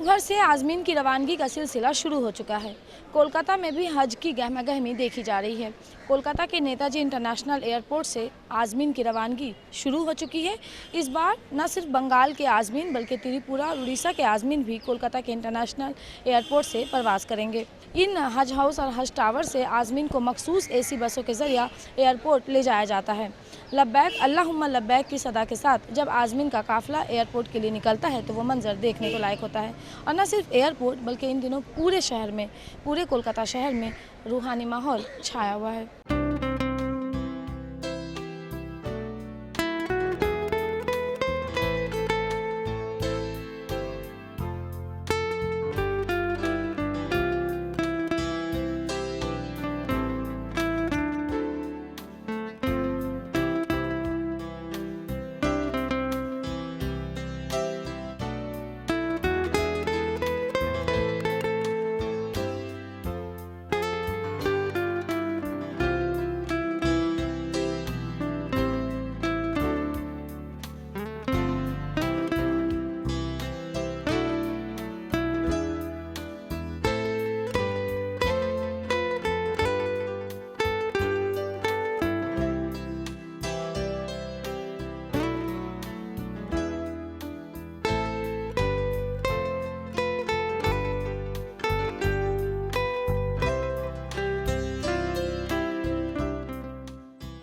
देवघर से आज़मीन की रवानगी का सिलसिला शुरू हो चुका है। कोलकाता में भी हज की गहमागहमी देखी जा रही है। कोलकाता के नेताजी इंटरनेशनल एयरपोर्ट से आज़मीन की रवानगी शुरू हो चुकी है। इस बार न सिर्फ बंगाल के आज़मीन बल्कि त्रिपुरा और उड़ीसा के आज़मीन भी कोलकाता के इंटरनेशनल एयरपोर्ट से प्रवास करेंगे। इन हज हाउस और हज टावर से आज़मीन को मखसूस एसी बसों के जरिए एयरपोर्ट ले जाया जाता है। लब्बैक अल्लाहुम्मा लब्बैक की सदा के साथ जब आज़मीन का काफ़िला एयरपोर्ट के लिए निकलता है तो वो मंजर देखने को लायक होता है। और न सिर्फ एयरपोर्ट बल्कि इन दिनों पूरे शहर में, पूरे कोलकाता शहर में रूहानी माहौल छाया हुआ है।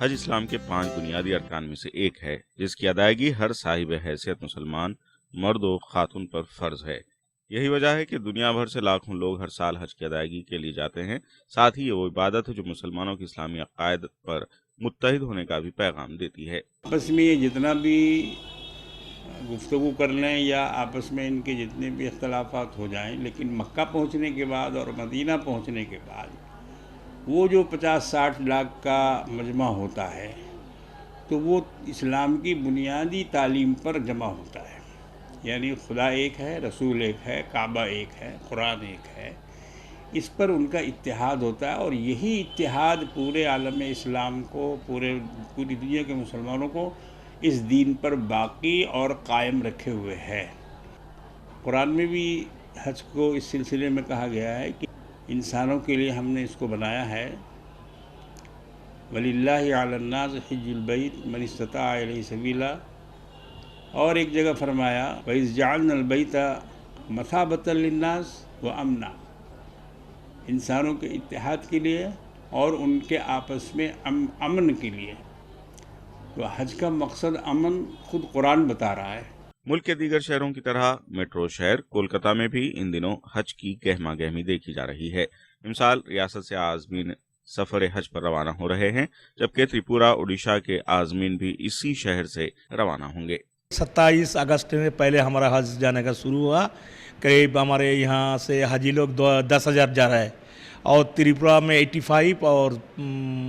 हज इस्लाम के 5 बुनियादी अरकान में से एक है, जिसकी अदायगी हर साहिब हैसियत मुसलमान मर्द व खातून पर फर्ज है। यही वजह है कि दुनिया भर से लाखों लोग हर साल हज की अदायगी के लिए जाते हैं। साथ ही ये वो इबादत है जो मुसलमानों की इस्लामी अकायद पर मुत्तहिद होने का भी पैगाम देती है। आपस में ये जितना भी गुफ्तगू कर लें या आपस में इनके जितने भी इख्तलाफात हो जाएं, लेकिन मक्का पहुंचने के बाद और मदीना पहुंचने के बाद वो जो 50-60 लाख का मजमा होता है तो वो इस्लाम की बुनियादी तालीम पर जमा होता है। यानी खुदा एक है, रसूल एक है, काबा एक है, कुरान एक है। इस पर उनका इत्तेहाद होता है और यही इत्तेहाद पूरे आलम इस्लाम को, पूरी दुनिया के मुसलमानों को इस दीन पर बाकी और कायम रखे हुए है। कुरान में भी हज को इस सिलसिले में कहा गया है कि इंसानों के लिए हमने इसको बनाया है, वलिल्लाहि अलन्नास हिज्जुल बैत मन इस्तताअ इलैहि सबीला। और एक जगह फरमाया वइज़ जअलनल बैता मसाबतल लिन्नास व अमना, इंसानों के इत्तेहाद के लिए और उनके आपस में अमन के लिए। तो हज का मकसद अमन खुद कुरान बता रहा है। मुल्क के दीगर शहरों की तरह मेट्रो शहर कोलकाता में भी इन दिनों हज की गहमा गहमी देखी जा रही है। इमसाल रियासत से आज़मीन सफर हज पर रवाना हो रहे हैं, जबकि त्रिपुरा उड़ीसा के आज़मीन भी इसी शहर से रवाना होंगे। 27 अगस्त में पहले हमारा हज जाने का शुरू हुआ। करीब हमारे यहाँ से हाजी लोग 10,000 जा रहा है और त्रिपुरा में 85 और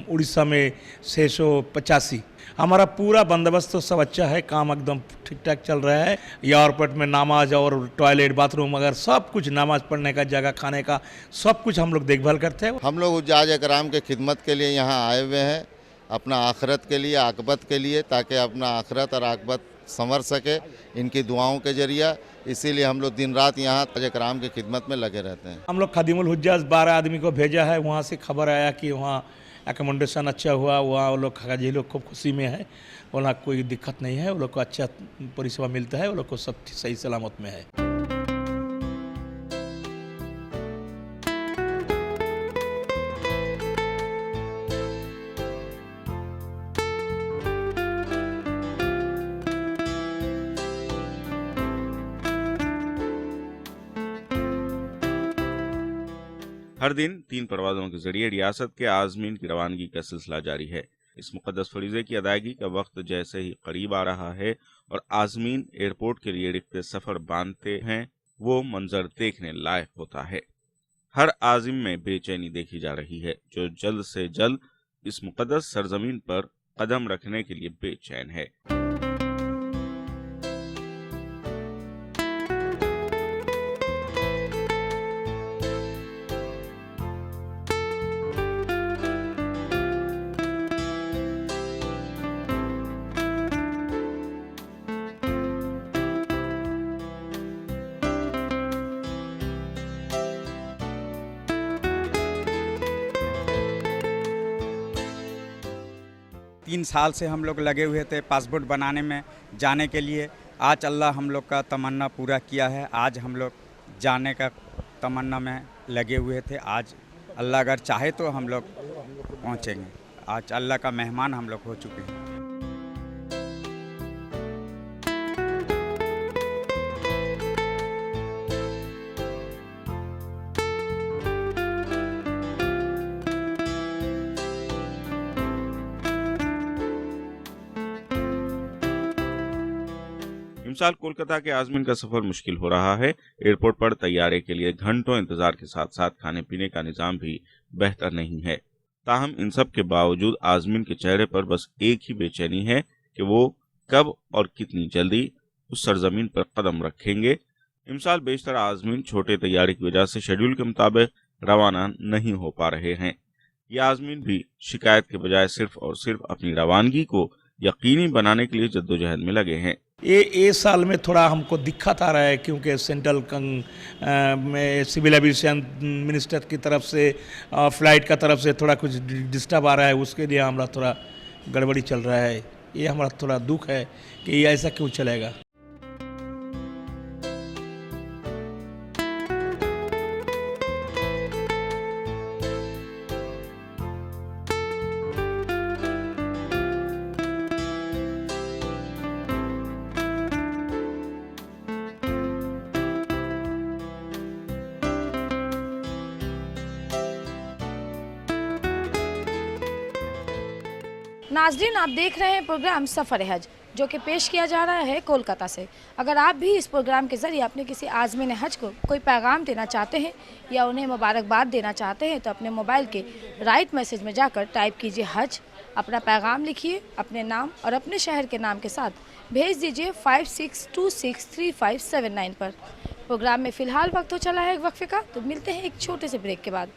उड़ीसा में 685। हमारा पूरा बंदोबस्त तो सब अच्छा है, काम एकदम ठीक ठाक चल रहा है। एयरपोर्ट में नमाज और टॉयलेट बाथरूम अगर सब कुछ, नमाज पढ़ने का जगह, खाने का सब कुछ हम लोग देखभाल करते हैं। हम लोग हुज्जाज कराम के खिदमत के लिए यहाँ आए हुए हैं, अपना आखिरत के लिए, आकबत के लिए, ताकि अपना आखिरत और आकबत संवर सके इनकी दुआओं के जरिए। इसीलिए हम लोग दिन रात यहाँ हुज्जाज कराम की खिदमत में लगे रहते हैं। हम लोग खादिमुल हुज्जाज 12 आदमी को भेजा है। वहाँ से खबर आया कि वहाँ एकोमोडेशन अच्छा हुआ, वहाँ वो लोग हाजी लोग खूब खुशी में है, वहाँ कोई दिक्कत नहीं है, वो लोग को अच्छा परिसेवा मिलता है, वो लोग को सब सही सलामत में है। हर दिन 3 परवाज़ों के जरिए रियासत के आज़मीन की रवानगी का सिलसिला जारी है। इस मुक़द्दस फरीज़े की अदायगी का वक्त जैसे ही करीब आ रहा है और आज़मीन एयरपोर्ट के लिए रिख्ते सफ़र बांधते हैं, वो मंजर देखने लायक होता है। हर आज़िम में बेचैनी देखी जा रही है, जो जल्द से जल्द इस मुक़द्दस सरजमीन पर कदम रखने के लिए बेचैन है। 3 साल से हम लोग लगे हुए थे पासपोर्ट बनाने में जाने के लिए। आज अल्लाह हम लोग का तमन्ना पूरा किया है। आज हम लोग जाने का तमन्ना में लगे हुए थे। आज अल्लाह अगर चाहे तो हम लोग पहुँचेंगे। आज अल्लाह का मेहमान हम लोग हो चुके हैं। इस साल कोलकाता के आजमीन का सफर मुश्किल हो रहा है। एयरपोर्ट पर तैयारे के लिए घंटों इंतजार के साथ साथ खाने पीने का निजाम भी बेहतर नहीं है। ताहम इन सब के बावजूद आजमीन के चेहरे पर बस एक ही बेचैनी है कि वो कब और कितनी जल्दी उस सरजमीन पर कदम रखेंगे। इमसाल बेशतर आजमीन छोटे तैयारी की वजह से शेड्यूल के मुताबिक रवाना नहीं हो पा रहे हैं। ये आजमीन भी शिकायत के बजाय सिर्फ और सिर्फ अपनी रवानगी को यकीनी बनाने के लिए जद्दोजहद में लगे हैं। ये साल में थोड़ा हमको दिक्कत आ रहा है, क्योंकि सेंट्रल में सिविल एविएशन मिनिस्टर की तरफ से फ्लाइट का तरफ से थोड़ा कुछ डिस्टर्ब आ रहा है। उसके लिए हमारा थोड़ा गड़बड़ी चल रहा है। ये हमारा थोड़ा दुख है कि ये ऐसा क्यों चलेगा। नाज़रीन, आप देख रहे हैं प्रोग्राम सफ़र हज, जो कि पेश किया जा रहा है कोलकाता से। अगर आप भी इस प्रोग्राम के ज़रिए अपने किसी आज़मीन हज को कोई पैगाम देना चाहते हैं या उन्हें मुबारकबाद देना चाहते हैं तो अपने मोबाइल के राइट मैसेज में जाकर टाइप कीजिए हज, अपना पैगाम लिखिए, अपने नाम और अपने शहर के नाम के साथ भेज दीजिए 56263579 पर। प्रोग्राम में फ़िलहाल वक्त हो चला है एक वक्फे का, तो मिलते हैं एक छोटे से ब्रेक के बाद।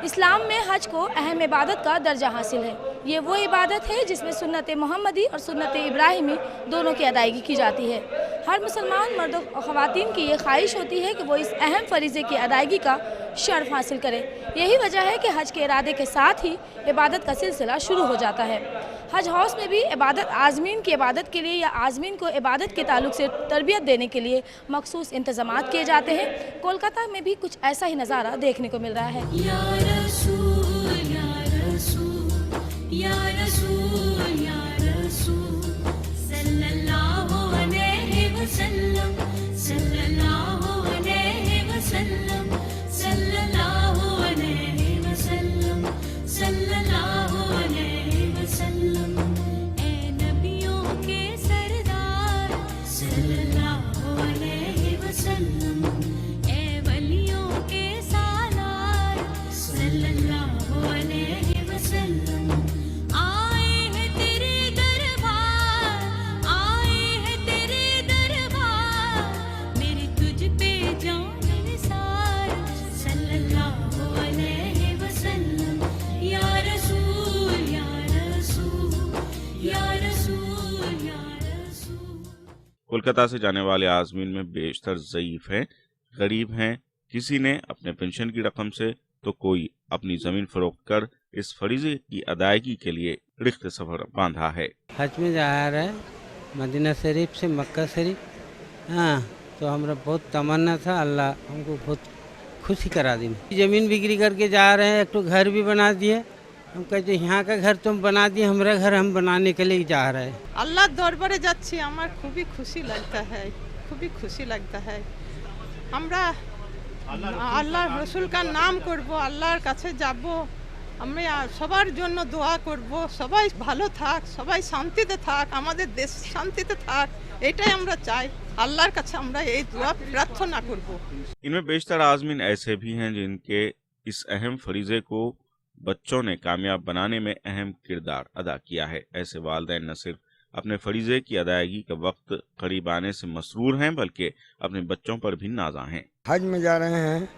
इस्लाम में हज को अहम इबादत का दर्जा हासिल है। ये वो इबादत है जिसमें सुन्नत मोहम्मदी और सुन्नत इब्राहिमी दोनों की अदायगी की जाती है। हर मुसलमान मर्द और ख़वातीन की ये ख्वाहिश होती है कि वो इस अहम फरीज़े की अदायगी का शर्फ हासिल करें। यही वजह है कि हज के इरादे के साथ ही इबादत का सिलसिला शुरू हो जाता है। हज हाउस में भी इबादत आज़मीन की इबादत के लिए या आज़मीन को इबादत के ताल्लुक से तरबियत देने के लिए मखसूस इंतज़ामात किए जाते हैं। कोलकाता में भी कुछ ऐसा ही नज़ारा देखने को मिल रहा है। या रसूल, या रसूल, या रसूल, या रसूल, सल्लल्लाहु अलैहि वसल्लम, सल्लल्लाहु अलैहि वसल्लम, सल्लल्लाहु अलैहि वसल्लम, सल्लल्लाहु अलैहि वसल्लम। ए नबियों के सरदार सल्लल्लाहु अलैहि वसल्लम, ए वलियों के सालार सल्लल्लाहु अलैहि वसल्लम। आए हैं तेरे दरबार, आए हैं तेरे दरबार, मेरी तुझ पे जान निसार सल्लल्लाहु अलैहि वसल्लम। या रसूल, या रसूल, या रसूल, या रसूल। कोलकाता से जाने वाले आजमीन में बेशतर ज़ईफ हैं, गरीब हैं। किसी ने अपने पेंशन की रकम से तो कोई अपनी ज़मीन फरोख्त कर इस फरीज़े की अदायगी के लिए रिख्त सफ़र बांधा है। हज में जा रहे हैं मदीना शरीफ से मक्का शरीफ। हाँ, तो हमारा बहुत तमन्ना था, अल्लाह हमको बहुत खुशी करा दी। ज़मीन बिक्री करके जा रहे हैं, एक तो घर भी बना दिए। हम कहते यहाँ का घर तुम बना दिए, हमारा घर हम बनाने के लिए जा रहे हैं। আল্লাহর দরবারে যাচ্ছি, আমার খুবই খুশি লাগতা है, খুবই খুশি লাগতা है। আমরা আল্লাহর রসুল का নাম করব, আল্লাহর কাছে যাব, আমরা সবার জন্য দোয়া করব, সবাই ভালো থাক, সবাই শান্তিতে থাক, আমাদের দেশ শান্তিতে থাক, এটাই আমরা চাই। আল্লাহর কাছে আমরা এই দোয়া প্রার্থনা করব। इनमें बेशतर आजमीन ऐसे भी हैं जिनके इस अहम फरीज़े को बच्चों ने कामयाब बनाने में अहम किरदार अदा किया है। ऐसे वालिदैन न सिर्फ अपने फरीज़े की अदायगी का वक्त करीब आने से मसरूर हैं, बल्कि अपने बच्चों पर भी नाज़ा हैं। हज में जा रहे हैं,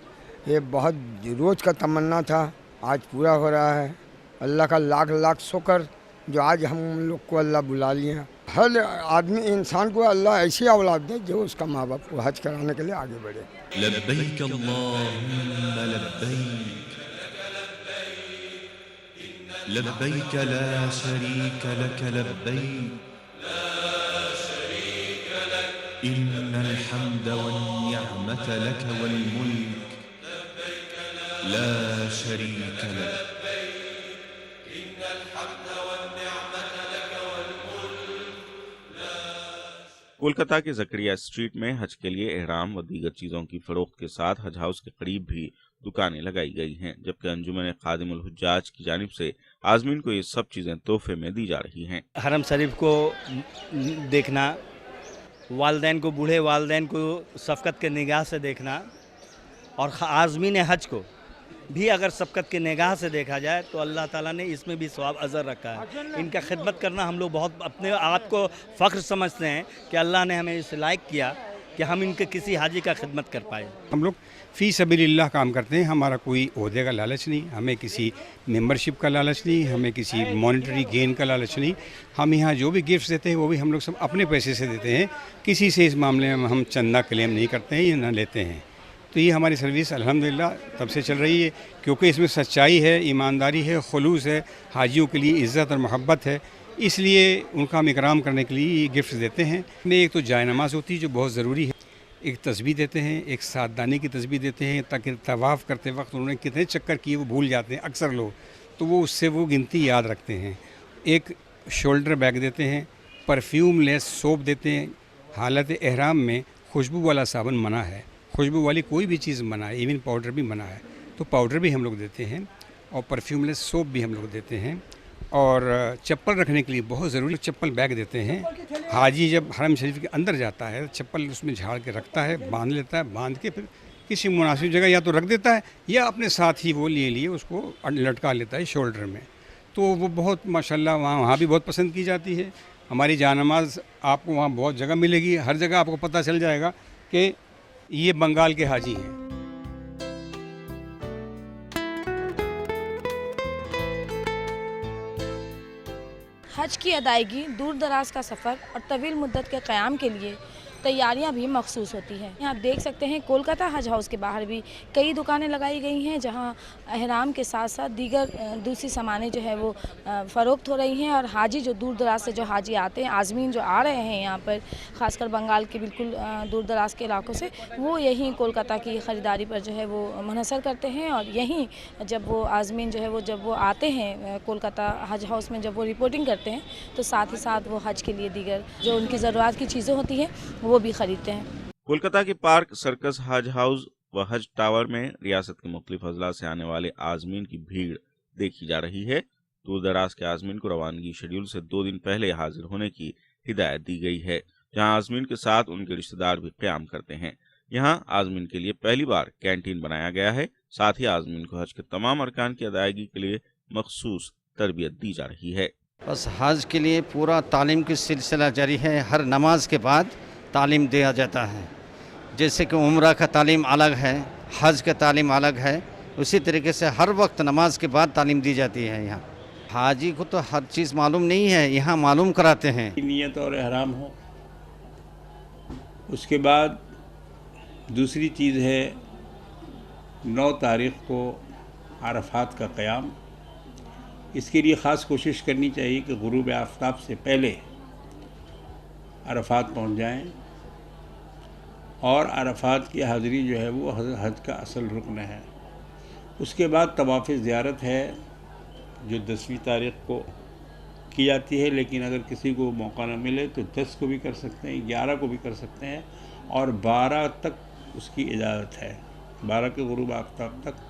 ये बहुत रोज़ का तमन्ना था, आज पूरा हो रहा है। अल्लाह का लाख लाख शुक्र जो आज हम लोग को अल्लाह बुला लिए। हर आदमी इंसान को अल्लाह ऐसी औलाद दे जो उसका माँ बाप को हज कराने के लिए आगे बढ़े। लब्बैक अल्लाहुम्मा लब्बैक लब्बैक ला शरीक लक लब्बैक इन्नल हम्द वन निअमत लक वल मुल्क ला शरीक लक। कोलकाता के जकरिया स्ट्रीट में हज के लिए एहराम व दीगर चीजों की फरोख्त के साथ हज हाउस के करीब भी दुकानें लगाई गई हैं, जबकि अंजुमन खादिमुल हुज्जाज की जानिब से आजमीन को ये सब चीजें तोहफे में दी जा रही हैं। हरम शरीफ को देखना, वालदैन को, बूढ़े वालदैन को शफ़क़त के निगाह से देखना, और आज़मीन हज को भी अगर शफ़क़त के निगाह से देखा जाए तो अल्लाह ताला ने इसमें भी सवाब अज़र रखा है। इनका खिदमत करना हम लोग बहुत अपने आप को फ़ख्र समझते हैं कि अल्लाह ने हमें इस लायक किया कि हम इनके किसी हाजी का खिदमत कर पाए। हम लोग फ़ी सबीलिल्लाह काम करते हैं, हमारा कोई ओहदे का लालच नहीं, हमें किसी मेंबरशिप का लालच नहीं, हमें किसी मॉनेटरी गेन का लालच नहीं। हम यहाँ जो भी गिफ्ट्स देते हैं वो भी हम लोग सब अपने पैसे से देते हैं, किसी से इस मामले में हम चंदा क्लेम नहीं करते हैं या ना लेते हैं। तो ये हमारी सर्विस अल्हम्दुलिल्लाह तब से चल रही है क्योंकि इसमें सच्चाई है, ईमानदारी है, खुलूस है, हाजियों के लिए इज़्ज़त और मोहब्बत है, इसलिए उनका हम इकराम करने के लिए ये गिफ्ट्स देते हैं। एक तो जाय नमाज़ होती है जो बहुत ज़रूरी है, एक तस्बीह देते हैं, एक सातदानी की तस्बीह देते हैं ताकि तवाफ़ करते वक्त उन्होंने कितने चक्कर किए वो भूल जाते हैं अक्सर लोग, तो वो उससे वो गिनती याद रखते हैं। एक शोल्डर बैग देते हैं, परफ्यूम लेस सोप देते हैं। हालत एहराम में खुशबू वाला साबुन मना है, खुशबू वाली कोई भी चीज़ मना है, इवन पाउडर भी मना है, तो पाउडर भी हम लोग देते हैं, और परफ्यूम लेस सोप भी हम लोग देते हैं। और चप्पल रखने के लिए बहुत ज़रूरी चप्पल बैग देते हैं। हाजी जब हरम शरीफ के अंदर जाता है चप्पल उसमें झाड़ के रखता है, बांध लेता है, बांध के फिर किसी मुनासिब जगह या तो रख देता है या अपने साथ ही वो लिए उसको लटका लेता है शोल्डर में। तो वो बहुत माशाल्लाह वहाँ भी बहुत पसंद की जाती है। हमारी जानमाज़ आपको वहाँ बहुत जगह मिलेगी, हर जगह आपको पता चल जाएगा कि ये बंगाल के हाजी हैं। हज की अदायगी, दूर दराज का सफ़र और तवील मुद्दत के क़याम के लिए तैयारियां भी मखसूस होती हैं। यहाँ आप देख सकते हैं कोलकाता हज हाउस के बाहर भी कई दुकानें लगाई गई हैं जहाँ अहराम के साथ साथ दीगर दूसरी सामानें जो है वो फ़रोख्त हो रही हैं, और हाजी जो दूर दराज से जो हाजी आते हैं, आज़मीन जो आ रहे हैं यहाँ पर, ख़ासकर बंगाल के बिल्कुल दूर दराज के इलाकों से, वो यहीं कोलकाता की ख़रीदारी पर जो है वो मुनहसर करते हैं। और यहीं जब वो आज़मीन जो है वो जब वो आते हैं कोलकाता हज हाउस में, जब वो रिपोर्टिंग करते हैं तो साथ ही साथ वो हज के लिए दीगर जो उनकी ज़रूरत की चीज़ें होती हैं वो भी खरीदते हैं। कोलकाता के पार्क सर्कस हज हाउस व हज टावर में रियासत के मुख्तलिफ अजला से आने वाले आज़मीन की भीड़ देखी जा रही है। दूर दराज के आज़मीन को रवानगी शेड्यूल से 2 दिन पहले हाजिर होने की हिदायत दी गई है, जहां आज़मीन के साथ उनके रिश्तेदार भी क़याम करते हैं। यहां आज़मीन के लिए पहली बार कैंटीन बनाया गया है। साथ ही आज़मीन को हज के तमाम अरकान की अदायगी के लिए मखसूस तरबियत दी जा रही है। बस हज के लिए पूरा तालीम की सिलसिला जारी है। हर नमाज के बाद तालीम दिया जाता है, जैसे कि उम्रा का तालीम अलग है, हज का तालीम अलग है, उसी तरीके से हर वक्त नमाज के बाद तालीम दी जाती है। यहाँ हाजी को तो हर चीज़ मालूम नहीं है, यहाँ मालूम कराते हैं। नियत और एहराम हो, उसके बाद दूसरी चीज़ है 9 तारीख़ को अरफात का क़याम। इसके लिए ख़ास कोशिश करनी चाहिए कि गुरूब आफ़ताब से पहले अरफात पहुँच जाएं, और अरफात की हाज़िरी जो है वो हज का असल रुकन है। उसके बाद तवाफ़ ज़ियारत है जो 10वीं तारीख़ को की जाती है, लेकिन अगर किसी को मौका न मिले तो 10 को भी कर सकते हैं, 11 को भी कर सकते हैं, और 12 तक उसकी इजाज़त है। 12 के गुरूब आफ़ताब तक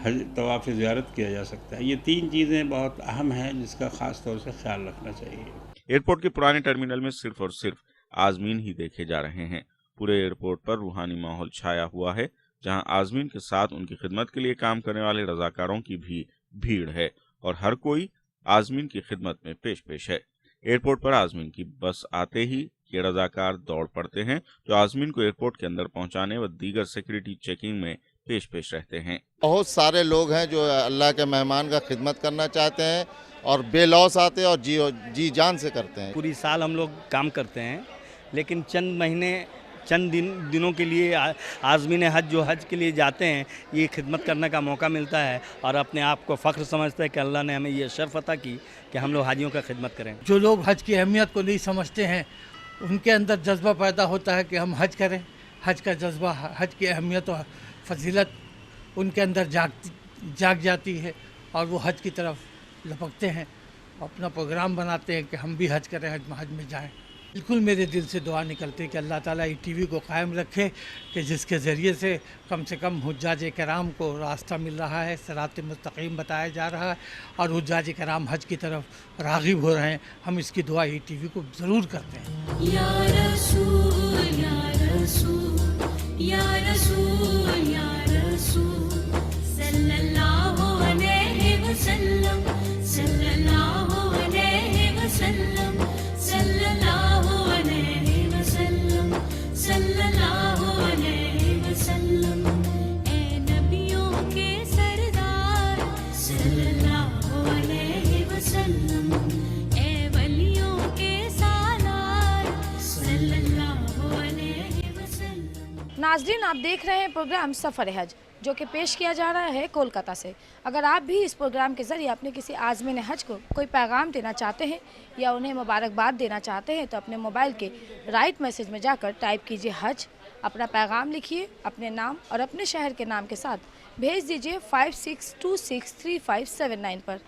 हज तवाफ़ ज़ियारत किया जा सकता है। ये 3 चीज़ें बहुत अहम हैं जिसका ख़ास तौर से ख्याल रखना चाहिए। एयरपोर्ट के पुराने टर्मिनल में सिर्फ और सिर्फ आज़मीन ही देखे जा रहे हैं। पूरे एयरपोर्ट पर रूहानी माहौल छाया हुआ है, जहां आज़मीन के साथ उनकी खिदमत के लिए काम करने वाले रज़ाकारों की भी भीड़ है, और हर कोई आज़मीन की खिदमत में पेश है। एयरपोर्ट पर आज़मीन की बस आते ही ये रज़ाकार दौड़ पड़ते हैं, जो आज़मीन को एयरपोर्ट के अंदर पहुंचाने व दीगर सिक्योरिटी चेकिंग में पेश रहते हैं। बहुत सारे लोग हैं जो अल्लाह के मेहमान का खिदमत करना चाहते हैं और बेलौस आते हैं और जी जान से करते हैं। पूरी साल हम लोग काम करते हैं, लेकिन चंद दिनों के लिए आज़मीन हज जो हज के लिए जाते हैं, ये खिदमत करने का मौका मिलता है और अपने आप को फ़ख्र समझते हैं कि अल्लाह ने हमें ये शर्फ अता की कि हम लोग हाजियों का खिदमत करें। जो लोग हज की अहमियत को नहीं समझते हैं, उनके अंदर जज्बा पैदा होता है कि हम हज करें। हज का जज्बा, हज की अहमियत और फजीलत उनके अंदर जाग जाती है और वो हज की तरफ लपकते हैं, अपना प्रोग्राम बनाते हैं कि हम भी हज करें, हज में जाएं। बिल्कुल मेरे दिल से दुआ निकलती है कि अल्लाह ताला ईटीवी को कायम रखे कि जिसके ज़रिए से कम हुज्जाज कराम को रास्ता मिल रहा है, सिरात मुस्तकीम बताया जा रहा है और हुज्जाज कराम हज की तरफ राग़िब हो रहे हैं। हम इसकी दुआ ईटीवी को ज़रूर करते हैं। या रसूल या रसूल या रसूल या रसूल सल्लल्लाहु अलैहि वसल्लम सल्लल्लाहु अलैहि वसल्लम सल्लल्लाहु अलैहि वसल्लम सल्लल्लाहु अलैहि वसल्लम। ए नबियों के सरदार सल्लल्लाहु अलैहि वसल्लम, ए वलियों के सालार सल्लल्लाहु अलैहि वसल्लम। नाज़रीन, आप देख रहे हैं प्रोग्राम सफ़र हज, जो कि पेश किया जा रहा है कोलकाता से। अगर आप भी इस प्रोग्राम के ज़रिए अपने किसी आज़मीन हज को कोई पैगाम देना चाहते हैं या उन्हें मुबारकबाद देना चाहते हैं, तो अपने मोबाइल के राइट मैसेज में जाकर टाइप कीजिए हज, अपना पैगाम लिखिए, अपने नाम और अपने शहर के नाम के साथ भेज दीजिए 56263579 पर।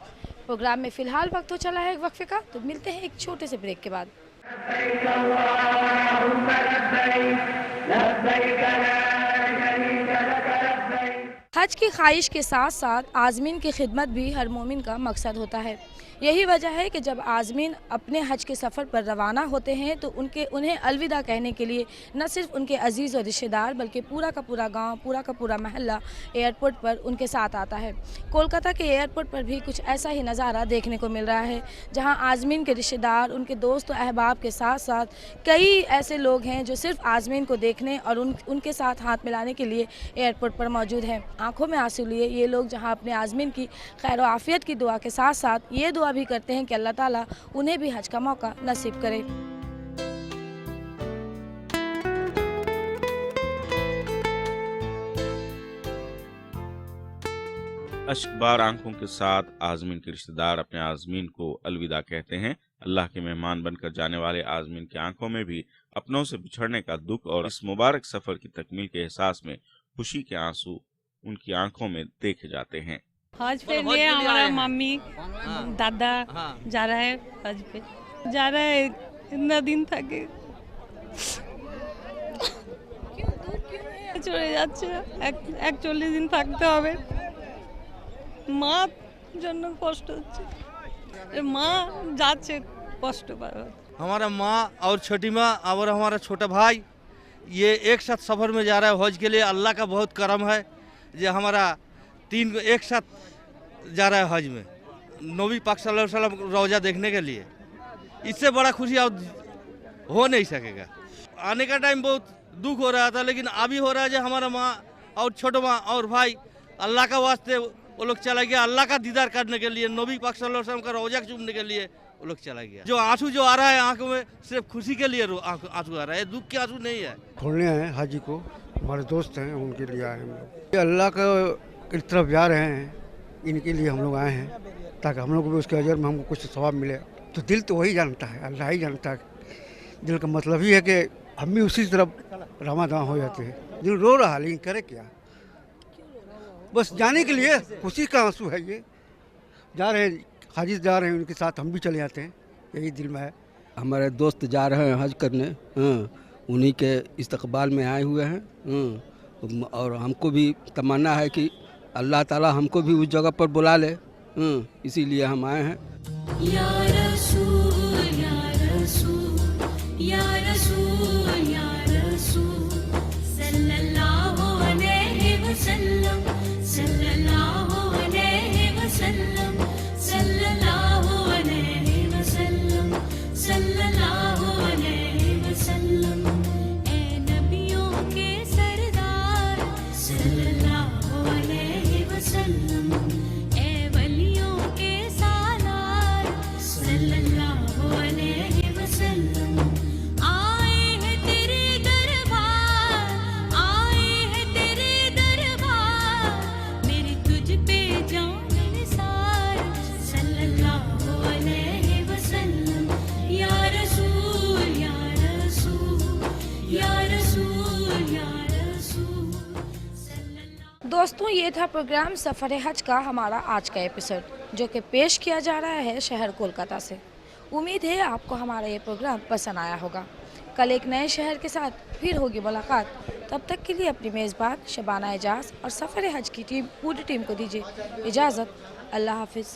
प्रोग्राम में फ़िलहाल वक्त हो चला है एक वक्फे का, तो मिलते हैं एक छोटे से ब्रेक के बाद। हज की ख्वाहिश के साथ साथ आज़मीन की खिदमत भी हर मोमिन का मकसद होता है। यही वजह है कि जब आज़मीन अपने हज के सफ़र पर रवाना होते हैं तो उन्हें अलविदा कहने के लिए न सिर्फ उनके अजीज़ और रिश्तेदार बल्कि पूरा का पूरा गांव, पूरा का पूरा महल्ला एयरपोर्ट पर उनके साथ आता है। कोलकाता के एयरपोर्ट पर भी कुछ ऐसा ही नज़ारा देखने को मिल रहा है, जहां आज़मीन के रिश्तेदार, उनके दोस्त और अहबाब के साथ साथ कई ऐसे लोग हैं जो सिर्फ आज़मीन को देखने और उनके साथ हाथ मिलाने के लिए एयरपोर्ट पर मौजूद हैं। आँखों में आंसू लिए ये लोग जहाँ अपने आज़मीन की खैर व आफ़ियत की दुआ के साथ साथ ये दुआ भी करते हैं कि अल्लाह ताला उन्हें भी हज का मौका नसीब करे। अश्कबार आंखों के साथ आज़मीन के रिश्तेदार अपने आज़मीन को अलविदा कहते हैं। अल्लाह के मेहमान बनकर जाने वाले आज़मीन की आंखों में भी अपनों से बिछड़ने का दुख और इस मुबारक सफ़र की तकमील के एहसास में खुशी के आंसू उनकी आंखों में देखे जाते हैं। हज पे लिए हमारा मम्मी दादा जा रहा है, हज पे जा रहा है। इतना दिन था कि চলে যাচ্ছে, 41 দিন থাকতে হবে। মা জন্য কষ্ট হচ্ছে, মা যাচ্ছে কষ্ট পাবে। हमारा माँ और छोटी माँ और हमारा छोटा भाई ये एक साथ सफ़र में जा रहा है हज के लिए। अल्लाह का बहुत करम है जो हमारा तीन एक साथ जा रहा है हज में, नबी पाक सल्लल्लाहु अलैहि वसल्लम रोज़ा देखने के लिए। इससे बड़ा खुशी अब हो नहीं सकेगा। आने का टाइम बहुत दुख हो रहा था, लेकिन अभी हो रहा है जो हमारा माँ और छोटा माँ और भाई अल्लाह का वास्ते वो लोग चला गया अल्लाह का दीदार करने के लिए, नबी पाक सल्लल्लाहु अलैहि वसल्लम का रोज़ा चूमने के लिए वो लोग चला गया। जो आंसू जो आ रहा है आंखों में सिर्फ खुशी के लिए आंसू आ रहा है, दुख के आंसू नहीं है। छोड़ने आए हाजी को, हमारे दोस्त हैं उनके लिए आए हम लोग। अल्लाह की तरफ जा रहे हैं, इनके लिए हम लोग आए हैं ताकि हम लोग भी उसके अजर में हमको कुछ सवाब मिले। तो दिल तो वही जानता है, अल्लाह ही जानता है। दिल का मतलब ही है कि हम भी उसी तरफ रवाना हो जाते हैं। दिल रो रहा लेकिन करे क्या, बस जाने के लिए खुशी का आंसू है। ये जा रहे हैं, हाजी जा रहे हैं, उनके साथ हम भी चले जाते हैं, यही दिल में है। हमारे दोस्त जा रहे हैं हज करने, उन्हीं के इस्तकबाल में आए हुए हैं। और हमको भी तमन्ना है कि अल्लाह ताला हमको भी उस जगह पर बुला ले, इसीलिए हम आए हैं। या रसूल या रसूल या रसूल या रसूल सल्लल्लाहु अलैहि वसल्लम सल्लल्लाहु अलैहि वसल्लम सल्लल्लाहु अलैहि वसल्लम सल्लल्लाहु अलैहि वसल्लम। ए नबियों के सरदार सल्लल्लाहु दोस्तों, ये था प्रोग्राम सफ़र हज का हमारा आज का एपिसोड, जो कि पेश किया जा रहा है शहर कोलकाता से। उम्मीद है आपको हमारा ये प्रोग्राम पसंद आया होगा। कल एक नए शहर के साथ फिर होगी मुलाकात। तब तक के लिए अपनी मेज़बान शबाना एजाज और सफ़र हज की पूरी टीम को दीजिए इजाज़त। अल्लाह हाफिज़।